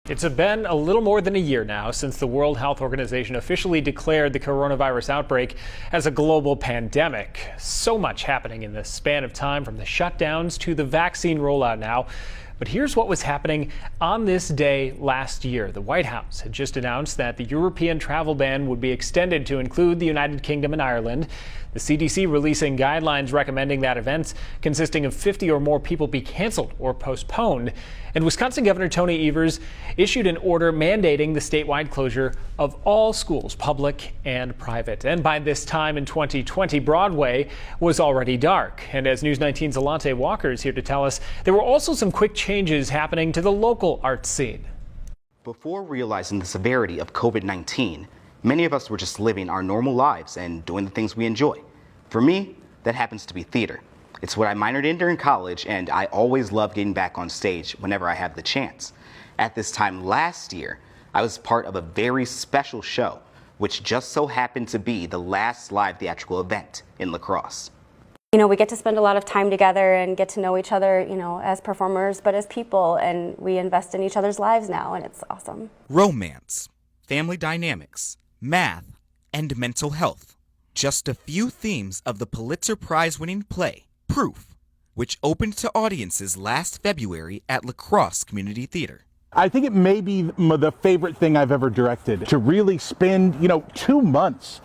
It's been a little more than a year now since the World Health Organization officially declared the coronavirus outbreak as a global pandemic. So much happening in the span of time, from the shutdowns to the vaccine rollout now. But here's what was happening on this day last year. The White House had just announced that the European travel ban would be extended to include the United Kingdom and Ireland. The CDC releasing guidelines recommending that events consisting of 50 or more people be canceled or postponed. And Wisconsin Governor Tony Evers issued an order mandating the statewide closure of all schools, public and private. And by this time in 2020, Broadway was already dark. And as News 19's Allante Walker is here to tell us, there were also some quick changes happening to the local art scene. Before realizing the severity of COVID-19, many of us were just living our normal lives and doing the things we enjoy. For me, that happens to be theater. It's what I minored in during college, and I always love getting back on stage whenever I have the chance. At this time last year, I was part of a very special show, which just so happened to be the last live theatrical event in La Crosse. You know, we get to spend a lot of time together and get to know each other, you know, as performers, but as people, and we invest in each other's lives now, and it's awesome. Romance, family dynamics, math, and mental health. Just a few themes of the Pulitzer Prize-winning play, Proof, which opened to audiences last February at La Crosse Community Theater. I think it may be the favorite thing I've ever directed, to really spend, 2 months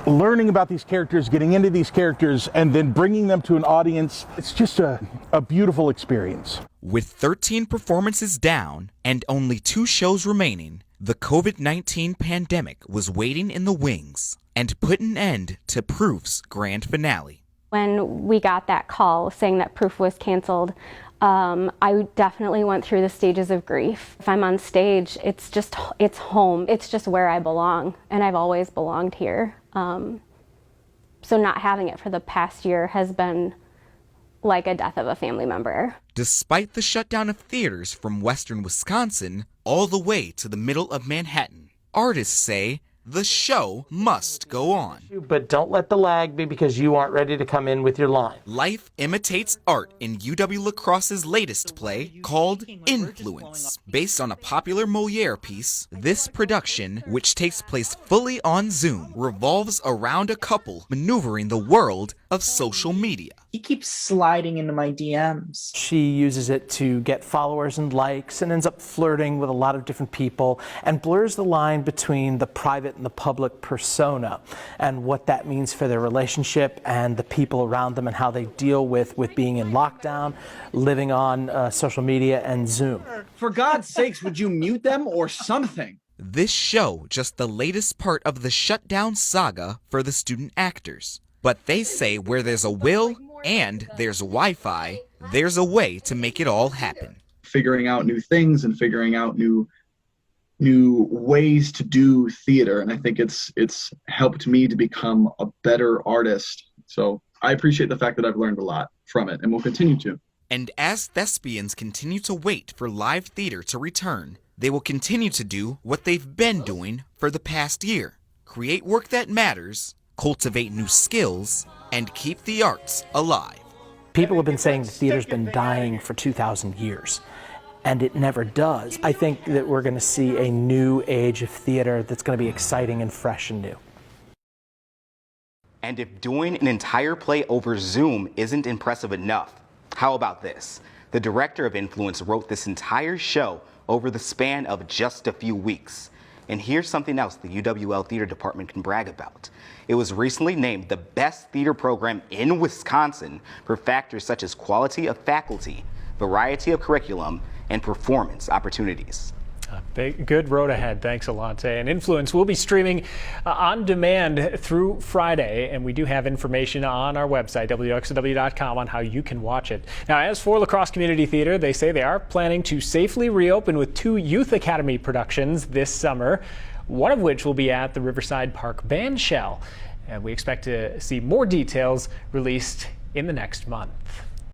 learning about these characters, getting into these characters, and then bringing them to an audience. It's just a beautiful experience. With 13 performances down and only 2 shows remaining, the COVID-19 pandemic was waiting in the wings and put an end to Proof's grand finale. When we got that call saying that Proof was canceled, I definitely went through the stages of grief. If I'm on stage, it's home. It's just where I belong, and I've always belonged here. So not having it for the past year has been like a death of a family member. Despite the shutdown of theaters from western Wisconsin all the way to the middle of Manhattan, artists say the show must go on. But don't let the lag be because you aren't ready to come in with your line. Life imitates art in UW La Crosse's latest play called Influence. Based on a popular Molière piece, this production, which takes place fully on Zoom, revolves around a couple maneuvering the world of social media. He keeps sliding into my DMs. She uses it to get followers and likes and ends up flirting with a lot of different people and blurs the line between the private and the public persona and what that means for their relationship and the people around them and how they deal with being in lockdown, living on social media and Zoom. For God's sakes, would you mute them or something? This show just the latest part of the shutdown saga for the student actors. But they say where there's a will and there's Wi-Fi, there's a way to make it all happen. Figuring out new things and figuring out new ways to do theater, and I think it's helped me to become a better artist. So I appreciate the fact that I've learned a lot from it and will continue to. And as thespians continue to wait for live theater to return, they will continue to do what they've been doing for the past year. Create work that matters, cultivate new skills, and keep the arts alive. People have been saying the theater's been dying for 2,000 years, and it never does. I think that we're going to see a new age of theater that's going to be exciting and fresh and new. And if doing an entire play over Zoom isn't impressive enough, how about this? The director of Influence wrote this entire show over the span of just a few weeks. And here's something else the UWL Theater Department can brag about. It was recently named the best theater program in Wisconsin for factors such as quality of faculty, variety of curriculum, and performance opportunities. Good road ahead. Thanks, Allante. And Influence will be streaming on demand through Friday, and we do have information on our website, WXW.com, on how you can watch it. Now, as for La Crosse Community Theater, they say they are planning to safely reopen with 2 Youth Academy productions this summer, one of which will be at the Riverside Park Bandshell. And we expect to see more details released in the next month.